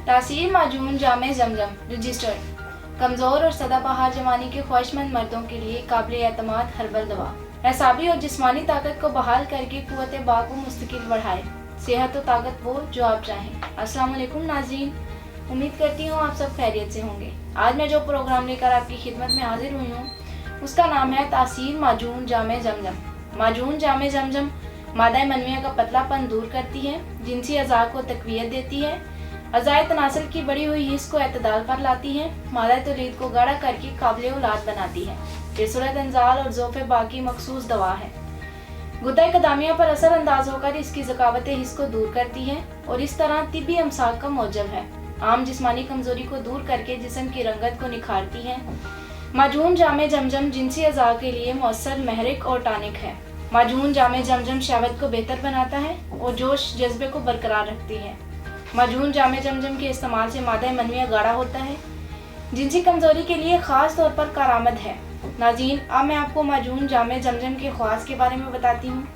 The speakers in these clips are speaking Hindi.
तासीर माजून जामे जमजम रजिस्टर्ड कमज़ोर और सदाबहार जवानी के ख्वाहिशमंद मर्दों के लिए काबिल एतमाद हर्बल दवा, एसाबी और जिस्मानी ताकत को बहाल करके कुव्वत बा को मुस्तकिल बढ़ाए, सेहत और ताकत वो जो आप चाहें। अस्सलाम वालेकुम नाज़रीन, उम्मीद करती हूँ आप सब खैरियत से होंगे। आज मैं जो प्रोग्राम लेकर आपकी खिदमत में हाजिर हुई हूँ उसका नाम है तासीर माजून जामे जमजम। माजून जामे जमजम मादा मनविया का पतलापन दूर करती है, जिनसी अज़ा को तक़वियत देती है, अज़ाए तनासल की बढ़ी हुई हिस्स को एतदाल पर लाती है, मादा तौलीद को गाढ़ा करके काबिल औलाद बनाती है। ये सूरत अंजाल और ज़ोफ़े बाकी मखसूस दवा है। गुद्दा कदामिया पर असर अंदाज होकर इसकी ज़कावत हिस्स को दूर करती है और इस तरह तिब्बी अमसाक का मौजब है। आम जिस्मानी कमज़ोरी को दूर करके जिस्म की रंगत को निखारती है। माजून जामे जमजम जिनसी अज़ा के लिए मौसर महरिक और टानिक है। माजून जामे जमजम शहवत को बेहतर बनाता है और जोश जज्बे को बरकरार रखती है। माजून जामे जमजम के इस्तेमाल से मादा मनविया गाढ़ा होता है, जिनसी कमज़ोरी के लिए ख़ास तौर पर कारामद है। नाज़रीन, अब मैं आपको माजून जामे जमजम के ख़वास के बारे में बताती हूँ।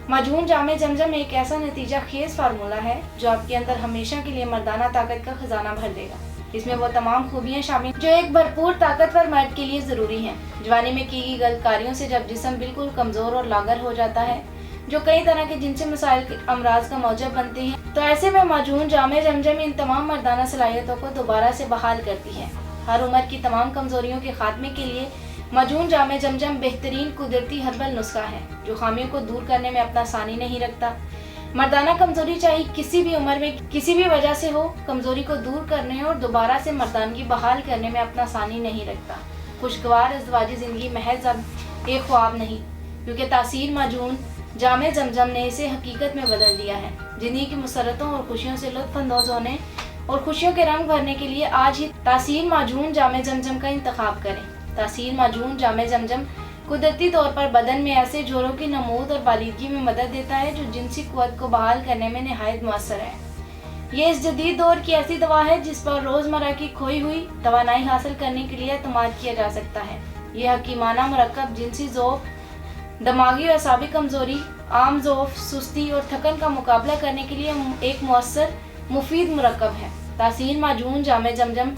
माजून जामे जमजम एक ऐसा नतीजा खेज़ फार्मूला है जो आपके अंदर हमेशा के लिए मर्दाना ताकत का खजाना भर देगा। इसमें वो तमाम खूबियाँ शामिल जो एक भरपूर ताकतवर मर्द के लिए ज़रूरी हैं। जवानी में की गई गलत कार्यों से जब जिस्म बिल्कुल कमज़ोर और लागर हो जाता है, जो कई तरह के जिनसे मसाइल के अमराज का मौजब बनते हैं, तो ऐसे में माजून जामे जमजम इन तमाम मर्दाना सलाहियतों को दोबारा से बहाल करती है। हर उम्र की तमाम कमज़ोरियों के खात्मे के लिए माजून जामे जमजम बेहतरीन कुदरती हर्बल नुस्खा है जो खामियों को दूर करने में अपना सानी नहीं रखता। मर्दाना कमज़ोरी चाहे किसी भी उम्र में किसी भी वजह से हो, कमज़ोरी को दूर करने और दोबारा से मर्दानगी बहाल करने में अपना सानी नहीं रखता। खुशगवार अज़वाजी ज़िंदगी महज अब एक ख्वाब नहीं, क्योंकि तासीर माजून जामे जमजम ने इसे हकीकत में बदल दिया है। ज़िंदगी की मुसरतों और खुशियों से लुत्फ़अंदोज़ होने और खुशियों के रंग भरने के लिए आज ही तासीर माजून जामे जमजम का इंतखाब करें। तासीर माजून जामे जमजम कुदरती तौर पर बदन में ऐसे जोड़ों की नमूद और बालिदगी में मदद देता है जो जिनसी कुव्वत को बहाल करने में नहायत मुअस्सर है। ये इस जदीद दौर की ऐसी दवा है जिस पर रोज़मर्रा की खोई हुई तवानाई हासिल करने के लिए एतमाद किया जा सकता है। यह हकीमाना मुरक्कब जिनसी ज़ौफ़, दिमागी और असाबी कमज़ोरी, आम ज़ौफ़, सुस्ती और थकन का मुकाबला करने के लिए एक मुअस्सर मुफीद मुरक्कब है। तासीर माजून जामे जमजम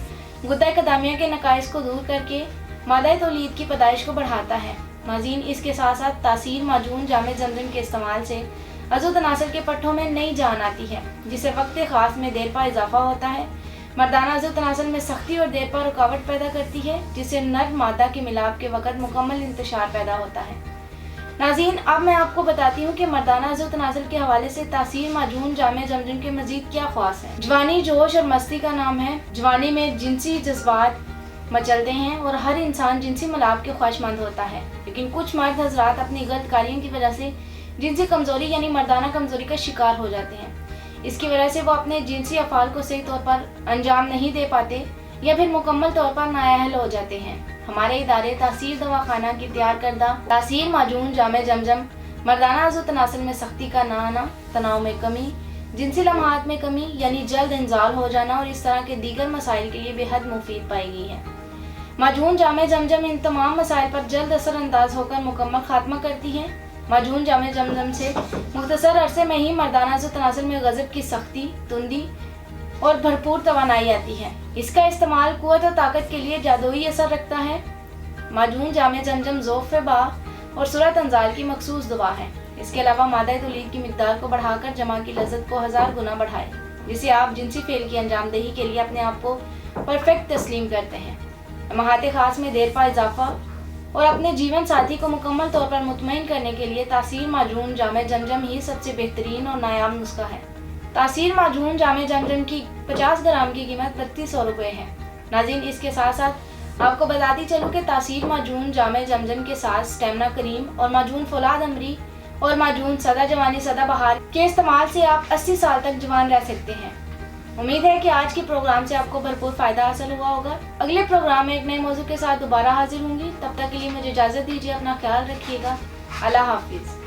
गुद्दा कदामिया के नकाइस को दूर करके मादा तौलीद की पैदाइश को बढ़ाता है। नाज़रीन, इसके साथ साथ तासीर माजून जामे जमजम के इस्तेमाल से अज़ो तनासल के पट्टों में नई जान आती है, जिससे वक्त ख़ास में देर पा इजाफा होता है। मर्दाना अज़ो तनासल में सख्ती और देर पा रुकावट पैदा करती है, जिससे नर मादा के मिलाप के वक़्त मुकम्मल इंतशार पैदा होता है। नाज़रीन, अब मैं आपको बताती हूँ कि मर्दाना अज़ो तनासल के हवाले से तासीर माजून जामे जमजम के मज़ीद क्या ख़ास है। जवानी जोश और मस्ती का नाम है। जवानी में जिनसी जज्बात मचलते हैं और हर इंसान जिनसी मलाप के ख्वाहिशमंद होता है, लेकिन कुछ मर्द हजरात अपनी गलत कार्यों की वजह से जिनसी कमज़ोरी यानी मर्दाना कमज़ोरी का शिकार हो जाते हैं। इसकी वजह से वो अपने जिनसी अफ़ाल को सही तौर पर अंजाम नहीं दे पाते या फिर मुकम्मल तौर पर नाअहल हो जाते हैं। हमारे इदारे तासीर दवाखाना की तैयार करदा तासीर माजून जामे जमजम मर्दाना अज़ो तनासल में सख्ती का ना आना, तनाव में कमी, जिनसी लम्हात में कमी यानी जल्द इंजाल हो जाना और इस तरह के दीगर मसाइल के लिए बेहद मुफीद पाई गई है। माजून जामे जमजम इन तमाम मसाइल पर जल्द असर अंदाज होकर मुकम्मल खात्मा करती है। माजून जामे जमजम से मुख्तसर अरसे में ही मर्दाना अज़ो तनासल में गज़ब की सख्ती, तुंदी और भरपूर तवानाई आती है। इसका इस्तेमाल कुव्वत और ताकत के लिए जादुई असर रखता है। माजून जामे जमजम ज़ौफ़े बा और सूरत अंजाल की मखसूस दवा है। इसके अलावा मादा तौलीद की मिक़दार को बढ़ाकर जमा की लज़्ज़त को 1000 गुना बढ़ाए, जिसे आप जिनसी फ़ेल की अंजामदही के लिए अपने आप को परफेक्ट तस्लीम करते हैं। महाते ख़ास में देर पा इजाफा और अपने जीवन साथी को मुकम्मल तौर पर मुतमईन करने के लिए तासीर माजून जामे जमजम ही सबसे बेहतरीन और नायाब नुस्खा है। तासीर माजून जामे जमजम की 50 ग्राम की कीमत 3200 रुपये है। नाज़रीन, इसके साथ साथ आपको बताती चलूँ कि तासीर माजून जामे जमजम के साथ स्टेमिना क्रीम और माजून फौलाद अमरी और माजून सदा जवानी सदा बहार के इस्तेमाल से आप 80 साल तक जवान रह सकते हैं। उम्मीद है कि आज के प्रोग्राम से आपको भरपूर फ़ायदा हासिल हुआ होगा। अगले प्रोग्राम में एक नए मौजू के साथ दोबारा हाजिर होंगी। तब तक के लिए मुझे इजाज़त दीजिए। अपना ख्याल रखिएगा। अल्लाह हाफिज़।